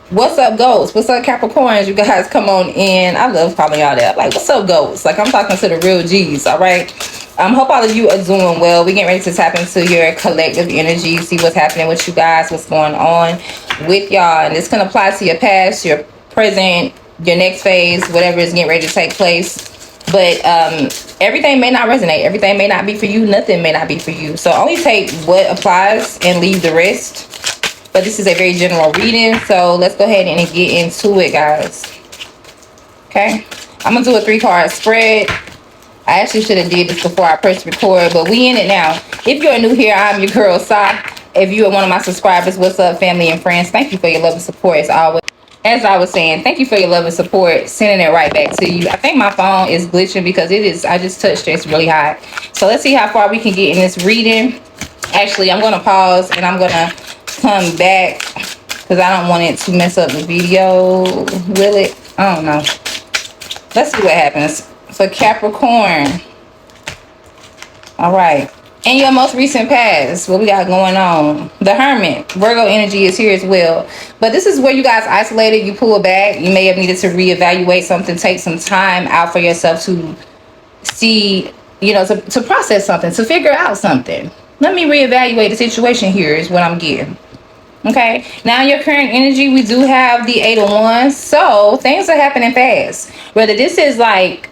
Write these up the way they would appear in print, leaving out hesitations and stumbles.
What's up, goats? What's up, Capricorns? You guys come on in. I love calling y'all that. Like, what's up, goats? Like, I'm talking to the real G's, all right? Hope all of you are doing well. We're getting ready to tap into your collective energy, see what's happening with you guys, what's going on with y'all. And this can apply to your past, your present, your next phase, whatever is getting ready to take place. But everything may not resonate. Everything may not be for you. Nothing may not be for you. So only take what applies and leave the rest. But this is a very general reading, so let's go ahead and get into it, guys. Okay, I'm gonna do a 3-card spread. I actually should have did this before I pressed record, but we in it now. If you're new here, I'm your girl Sa. If you are one of my subscribers, what's up, family and friends? Thank you for your love and support as always. As I was saying, thank you for your love and support. Sending it right back to you. I think my phone is glitching because it is. I just touched it. It's really hot. So let's see how far we can get in this reading. Actually, I'm gonna pause and I'm gonna come back because I don't want it to mess up the video. Will it? I don't know. Let's see what happens for Capricorn. All right, in your most recent past, what we got going on? The Hermit, Virgo energy is here as well, but this is where you guys isolated. You pull back. You may have needed to reevaluate something, take some time out for yourself to see, you know, to process something, to figure out something. Let me reevaluate the situation here is what I'm getting. Okay, now your current energy, we do have the 8 of Wands, so things are happening fast. Whether this is like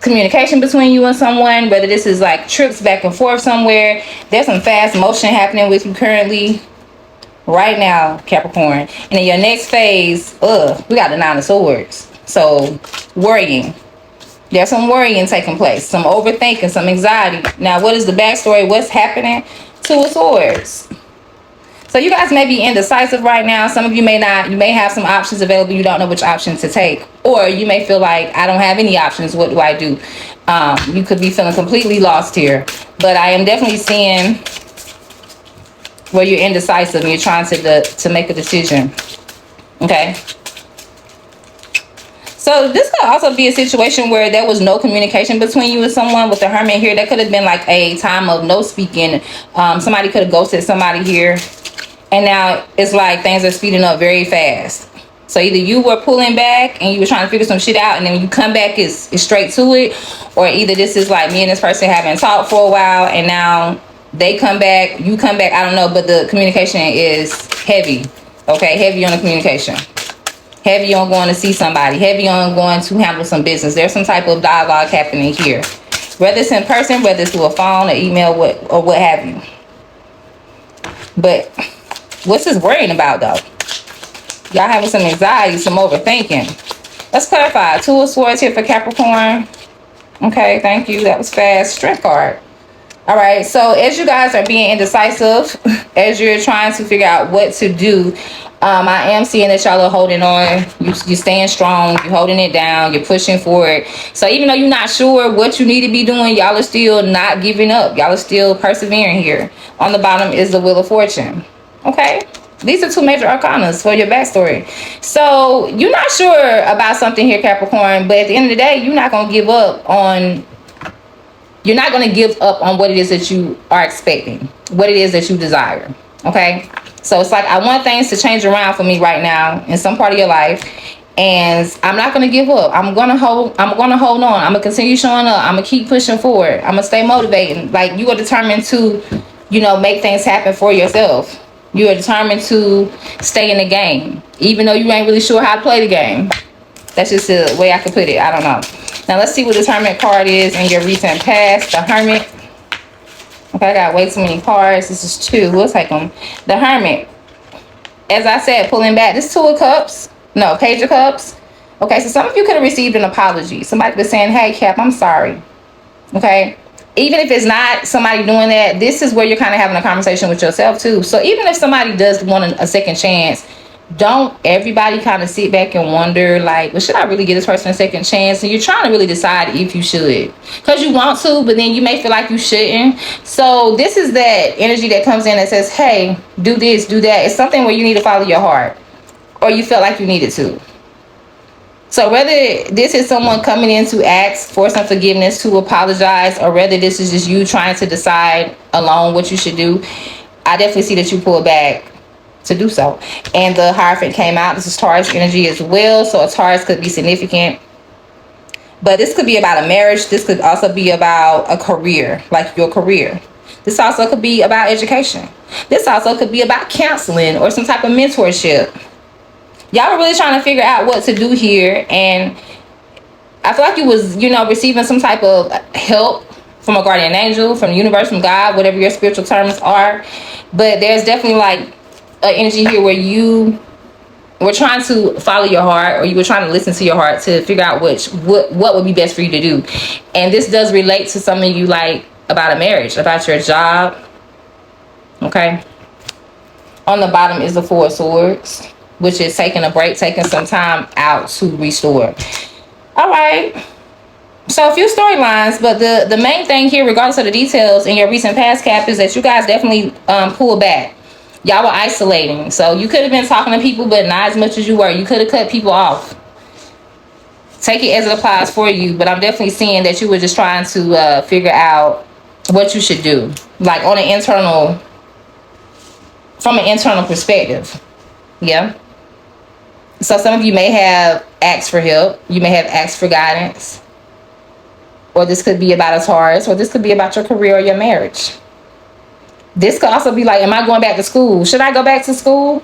communication between you and someone, whether this is like trips back and forth somewhere, there's some fast motion happening with you currently right now, Capricorn. And in your next phase, we got the 9 of Swords. So worrying. There's some worrying taking place, some overthinking, some anxiety. Now, what is the backstory? What's happening? 2 of Swords. So you guys may be indecisive right now. Some of you may not. You may have some options available. You don't know which option to take. Or you may feel like, I don't have any options. What do I do? You could be feeling completely lost here. But I am definitely seeing where you're indecisive and you're trying to make a decision. Okay. So this could also be a situation where there was no communication between you and someone. With the Hermit here, that could have been like a time of no speaking. Somebody could have ghosted somebody here. And now it's like things are speeding up very fast. So either you were pulling back and you were trying to figure some shit out, and then when you come back, it's straight to it. Or either this is like me and this person haven't talked for a while, and now they come back, you come back, I don't know. But the communication is heavy. Okay, heavy on the communication. Heavy on going to see somebody. Heavy on going to handle some business. There's some type of dialogue happening here. Whether it's in person, whether it's through a phone, an email, or what have you. But what's this worrying about, though? Y'all having some anxiety, some overthinking. Let's clarify. 2 of Swords here for Capricorn. Okay, thank you. That was fast. Strength card. All right, so as you guys are being indecisive, as you're trying to figure out what to do, I am seeing that y'all are holding on. You're staying strong. You're holding it down. You're pushing forward. So even though you're not sure what you need to be doing, y'all are still not giving up. Y'all are still persevering here. On the bottom is the Wheel of Fortune. Okay, these are 2 major arcanas for your backstory. So you're not sure about something here, Capricorn, but at the end of the day, you're not going to give up on what it is that you are expecting, what it is that you desire. Okay, so it's like, I want things to change around for me right now in some part of your life, and I'm not going to give up. I'm going to hold on. I'm going to continue showing up. I'm going to keep pushing forward. I'm going to stay motivated. Like, you are determined to, you know, make things happen for yourself. You are determined to stay in the game, even though you ain't really sure how to play the game. That's just the way I could put it. I don't know. Now, let's see what this Hermit card is in your recent past. The Hermit. Okay, I got way too many cards. This is 2. We'll take them. The Hermit. As I said, pulling back. This 2 of Cups. No, Page of Cups. Okay, so some of you could have received an apology. Somebody could have saying, hey, Cap, I'm sorry. Okay. Even if it's not somebody doing that, this is where you're kind of having a conversation with yourself too. So even if somebody does want a second chance, don't everybody kind of sit back and wonder, like, well, should I really give this person a second chance? And you're trying to really decide if you should, because you want to, but then you may feel like you shouldn't. So this is that energy that comes in that says, hey, do this, do that. It's something where you need to follow your heart, or you felt like you needed to. So whether this is someone coming in to ask for some forgiveness, to apologize, or whether this is just you trying to decide alone what you should do, I definitely see that you pull back to do so. And the Hierophant came out. This is Taurus energy as well. So a Taurus could be significant. But this could be about a marriage. This could also be about a career, like your career. This also could be about education. This also could be about counseling or some type of mentorship. Y'all were really trying to figure out what to do here. And I feel like you was, you know, receiving some type of help from a guardian angel, from the universe, from God, whatever your spiritual terms are. But there's definitely like an energy here where you were trying to follow your heart, or you were trying to listen to your heart to figure out what would be best for you to do. And this does relate to some of you, like about a marriage, about your job. Okay. On the bottom is the Four of Swords, which is taking a break, taking some time out to restore. All right. So a few storylines, but the main thing here, regardless of the details in your recent past, Cap, is that you guys definitely pulled back. Y'all were isolating. So you could have been talking to people, but not as much as you were. You could have cut people off. Take it as it applies for you. But I'm definitely seeing that you were just trying to figure out what you should do. Like on an internal, from an internal perspective. Yeah. So some of you may have asked for help. You may have asked for guidance. Or this could be about a Taurus. Or this could be about your career or your marriage. This could also be like, am I going back to school? Should I go back to school?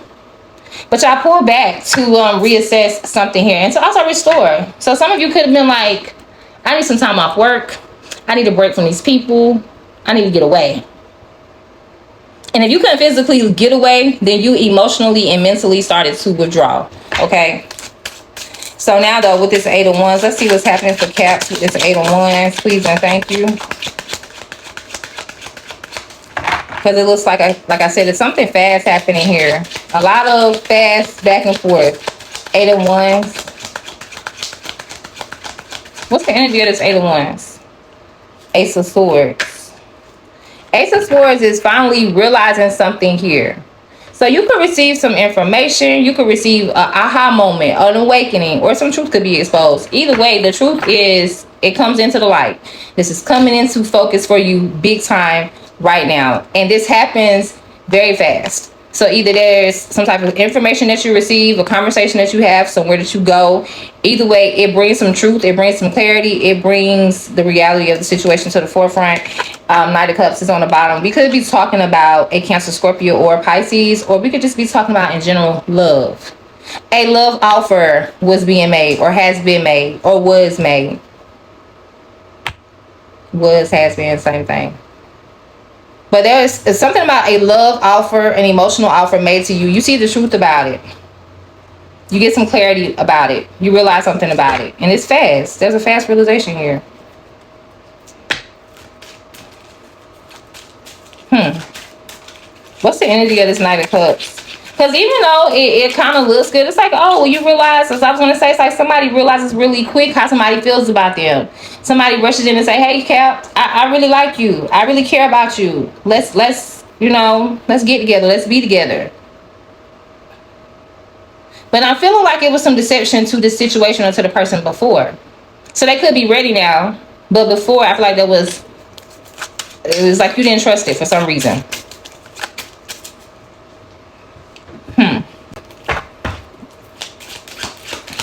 But y'all pull back to reassess something here and to also restore. So some of you could have been like, I need some time off work. I need a break from these people. I need to get away. And if you couldn't physically get away, then you emotionally and mentally started to withdraw. Okay. So now though, with this Eight of Wands, let's see what's happening for Caps with this Eight of Wands. Please and thank you. Because it looks like I said, it's something fast happening here. A lot of fast back and forth. Eight of Wands. What's the energy of this Eight of Wands? Ace of Swords. Ace of Swords is finally realizing something here. So you could receive some information. You could receive an aha moment, an awakening, or some truth could be exposed. Either way, the truth is, it comes into the light. This is coming into focus for you big time right now. And this happens very fast. So either there's some type of information that you receive, a conversation that you have, somewhere that you go. Either way, it brings some truth. It brings some clarity. It brings the reality of the situation to the forefront. Knight of Cups is on the bottom. We could be talking about a Cancer, Scorpio, or Pisces, or we could just be talking about in general love. A love offer was being made, or has been made, or was made. Was, has been, same thing. But there's something about a love offer, an emotional offer made to you. You see the truth about it. You get some clarity about it. You realize something about it. And it's fast. There's a fast realization here. What's the energy of this Knight of Cups? Because even though it kind of looks good, it's like, oh, well, you realize, as I was going to say, it's like somebody realizes really quick how somebody feels about them. Somebody rushes in and say, hey, Cap, I really like you. I really care about you. Let's get together. Let's be together. But I'm feeling like it was some deception to this situation or to the person before. So they could be ready now. But before, I feel like it was like you didn't trust it for some reason.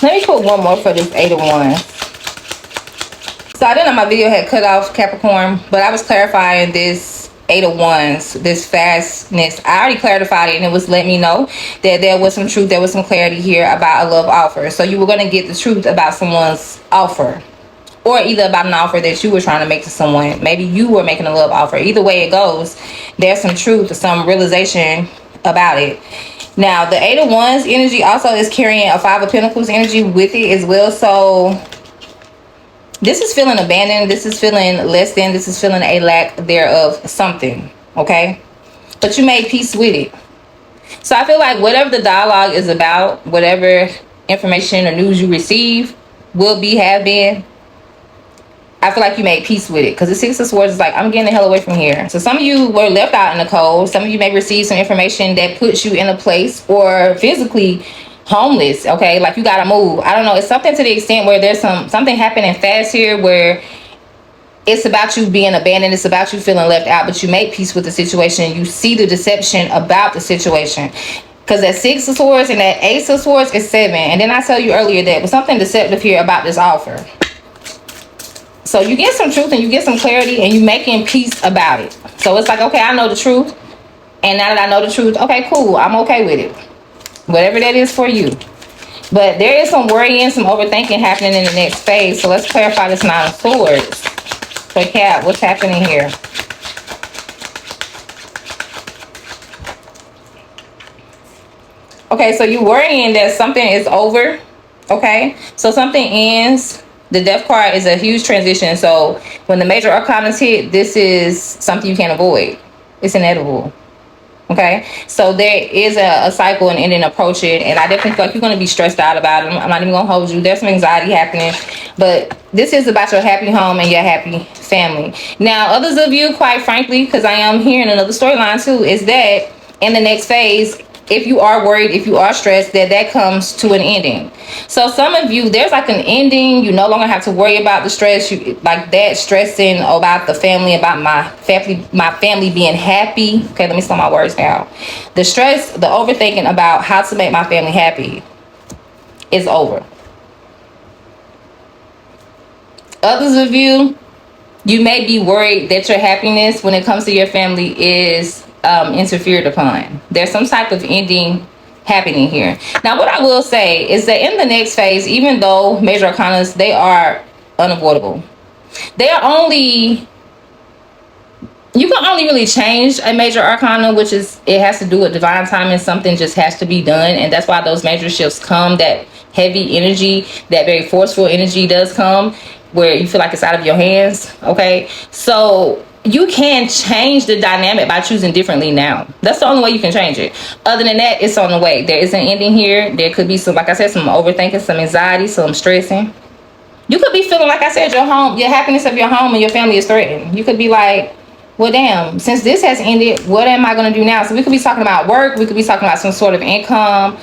Let me put one more for this Eight of Wands. So I didn't know my video had cut off, Capricorn, but I was clarifying this Eight of Wands, this fastness. I already clarified it, and it was letting me know that there was some truth, there was some clarity here about a love offer. So you were going to get the truth about someone's offer, or either about an offer that you were trying to make to someone. Maybe you were making a love offer. Either way it goes, there's some truth, some realization about it. Now, the Eight of Wands energy also is carrying a Five of Pentacles energy with it as well. So this is feeling abandoned. This is feeling less than. This is feeling a lack thereof something. Okay? But you made peace with it. So I feel like whatever the dialogue is about, whatever information or news you receive will be, have been, I feel like you made peace with it. Because the Six of Swords is like, I'm getting the hell away from here. So some of you were left out in the cold. Some of you may receive some information that puts you in a place or physically homeless. Okay, like you gotta move. I don't know. It's something to the extent where there's something happening fast here where it's about you being abandoned. It's about you feeling left out. But you made peace with the situation. You see the deception about the situation. Because that Six of Swords and that Ace of Swords is 7. And then I tell you earlier that was something deceptive here about this offer. So you get some truth and you get some clarity and you making peace about it. So it's like, okay, I know the truth. And now that I know the truth, okay, cool. I'm okay with it. Whatever that is for you. But there is some worrying, some overthinking happening in the next phase. So let's clarify this Nine of Swords. For Cap, what's happening here? Okay, so you're worrying that something is over. Okay, so something ends. The Death card is a huge transition. So when the major arcanas hit, this is something you can't avoid. It's inevitable. Okay, so there is a cycle and ending approaching, and I definitely feel like you're going to be stressed out about it. I'm not even going to hold you. There's some anxiety happening, but this is about your happy home and your happy family. Now, others of you, quite frankly, because I am hearing another storyline too, is that in the next phase, if you are worried, if you are stressed, that comes to an ending. So some of you, there's like an ending. You no longer have to worry about the stress. You like that stressing about the family, about my family being happy. Okay, let me slow my words down. The stress, the overthinking about how to make my family happy is over. Others of you, you may be worried that your happiness when it comes to your family is interfered upon. There's some type of ending happening here. Now, what I will say is that in the next phase, even though major arcanas, they are unavoidable. They are only, you can only really change a major arcana, which is, it has to do with divine timing. Something just has to be done. And that's why those major shifts come. That heavy energy, that very forceful energy does come where you feel like it's out of your hands. Okay. So you can change the dynamic by choosing differently now. That's the only way you can change it. Other than that, it's on the way. There is an ending here. There could be some, like I said, some overthinking, some anxiety, some stressing. You could be feeling, like I said, your home, your happiness of your home and your family is threatened. You could be like, well, damn, since this has ended, what am I going to do now? So we could be talking about work. We could be talking about some sort of income,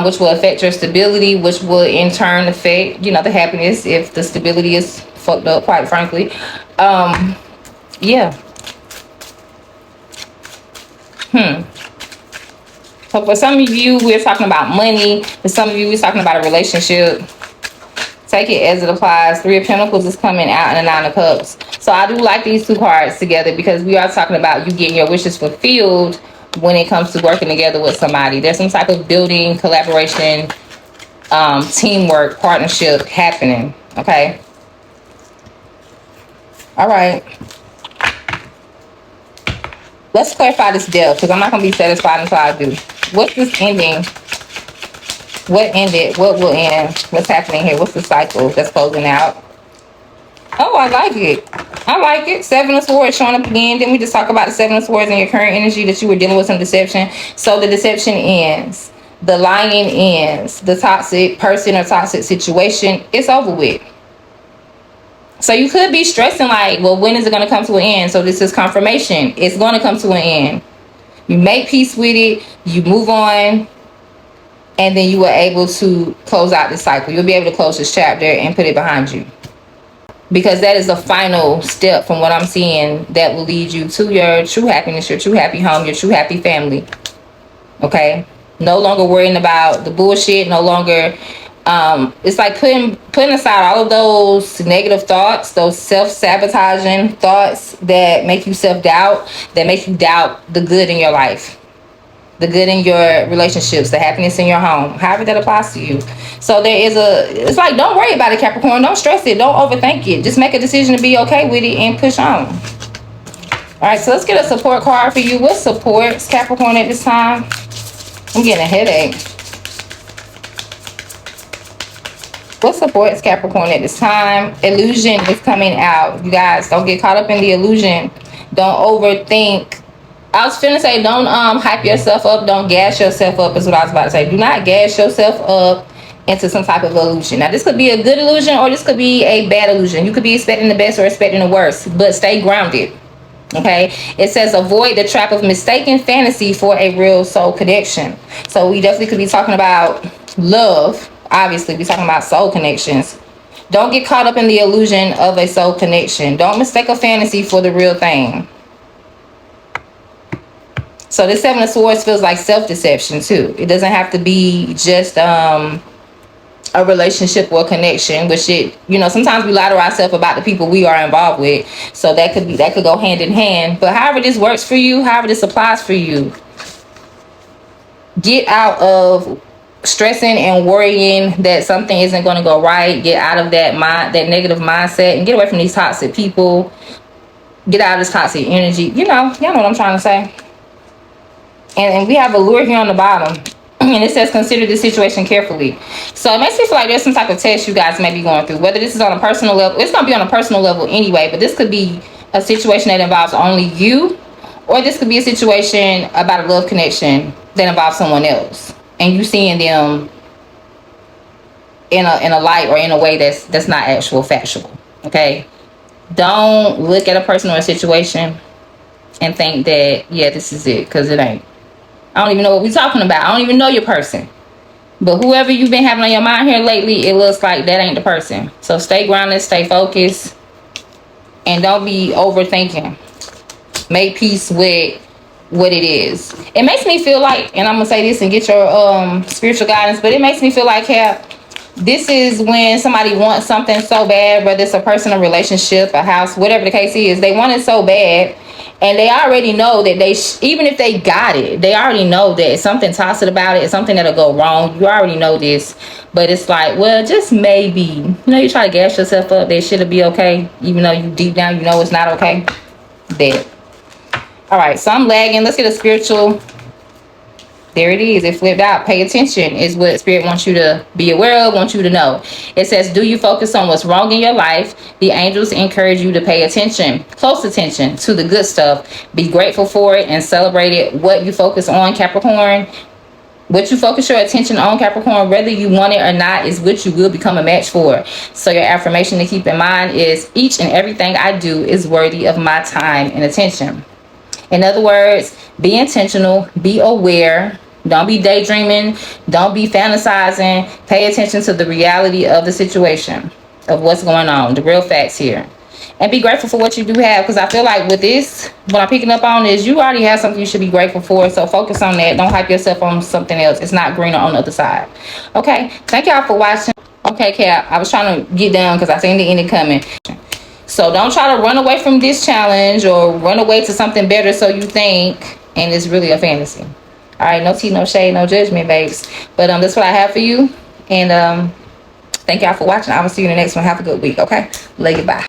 which will affect your stability, which will in turn affect, you know, the happiness if the stability is fucked up, quite frankly. Yeah. So for some of you, we're talking about money. For some of you, we're talking about a relationship. Take it as it applies. Three of Pentacles is coming out and the Nine of Cups. So I do like these two cards together because we are talking about you getting your wishes fulfilled when it comes to working together with somebody. There's some type of building, collaboration, teamwork, partnership happening. Okay. All right. Let's clarify this Death because I'm not going to be satisfied until I do. What's this ending? What ended? What will end? What's happening here? What's the cycle that's closing out? Oh, I like it. I like it. Seven of Swords showing up again. Didn't we just talk about the Seven of Swords and your current energy that you were dealing with some deception? So the deception ends. The lying ends. The toxic person or toxic situation, it's over with. So you could be stressing like, well, when is it going to come to an end? So this is confirmation. It's going to come to an end. You make peace with it. You move on. And then you were able to close out this cycle. You'll be able to close this chapter and put it behind you. Because that is the final step from what I'm seeing that will lead you to your true happiness, your true happy home, your true happy family. Okay? No longer worrying about the bullshit. No longer... it's like putting aside all of those negative thoughts, those self-sabotaging thoughts that make you self-doubt, that make you doubt the good in your life, the good in your relationships, the happiness in your home, however that applies to you. So there is it's like, don't worry about it, Capricorn. Don't stress it. Don't overthink it. Just make a decision to be okay with it and push on. All right, so let's get a support card for you. What supports Capricorn at this time? I'm getting a headache. What supports Capricorn at this time? Illusion is coming out. You guys, don't get caught up in the illusion. Don't overthink. I was finna say, don't hype yourself up. Don't gas yourself up is what I was about to say. Do not gas yourself up into some type of illusion. Now, this could be a good illusion or this could be a bad illusion. You could be expecting the best or expecting the worst, but stay grounded. Okay, it says avoid the trap of mistaken fantasy for a real soul connection. So we definitely could be talking about love. Obviously, we're talking about soul connections. Don't get caught up in the illusion of a soul connection. Don't mistake a fantasy for the real thing. So this Seven of Swords feels like self-deception too. It doesn't have to be just a relationship or connection, which it, you know, sometimes we lie to ourselves about the people we are involved with. So that could go hand in hand. But however this works for you, however this applies for you, get out of stressing and worrying that something isn't going to go right. Get out of that negative mindset, and get away from these toxic people. Get out of this toxic energy. You know, y'all know what I'm trying to say. And we have a lure here on the bottom. And it says, consider this situation carefully. So it makes me feel like there's some type of test you guys may be going through. Whether this is on a personal level. It's going to be on a personal level anyway. But this could be a situation that involves only you. Or this could be a situation about a love connection that involves someone else. And you seeing them in a light or in a way that's not actual factual. Okay? Don't look at a person or a situation and think that, yeah, this is it. Because it ain't. I don't even know what we're talking about. I don't even know your person. But whoever you've been having on your mind here lately, it looks like that ain't the person. So stay grounded, stay focused, and don't be overthinking. Make peace with what it is. It makes me feel like, and I'm going to say this and get your spiritual guidance, but it makes me feel like, this is when somebody wants something so bad, whether it's a person, a relationship, a house, whatever the case is, they want it so bad. And they already know that even if they got it, they already know that it's something toxic about it. It's something that'll go wrong. You already know this. But it's like, well, just maybe. You know, you try to gas yourself up that shit'll be okay. Even though you deep down, you know it's not okay. That. All right, so I'm lagging. Let's get a spiritual. There it is. It flipped out. Pay attention is what Spirit wants you to be aware of, wants you to know. It says, do you focus on what's wrong in your life? The angels encourage you to pay attention, close attention to the good stuff. Be grateful for it and celebrate it. What you focus on, Capricorn, what you focus your attention on, Capricorn, whether you want it or not, is what you will become a match for. So your affirmation to keep in mind is, each and everything I do is worthy of my time and attention. In other words, be intentional, be aware. Don't be daydreaming. Don't be fantasizing. Pay attention to the reality of the situation, of what's going on, the real facts here. And be grateful for what you do have. Because I feel like with this, what I'm picking up on is you already have something you should be grateful for. So focus on that. Don't hype yourself on something else. It's not greener on the other side. Okay. Thank y'all for watching. Okay, Cap. I was trying to get down because I seen the ending coming. So don't try to run away from this challenge or run away to something better so you think. And it's really a fantasy. All right, no tea, no shade, no judgment, babes. But that's what I have for you. And thank y'all for watching. I will see you in the next one. Have a good week, okay? Love you, bye.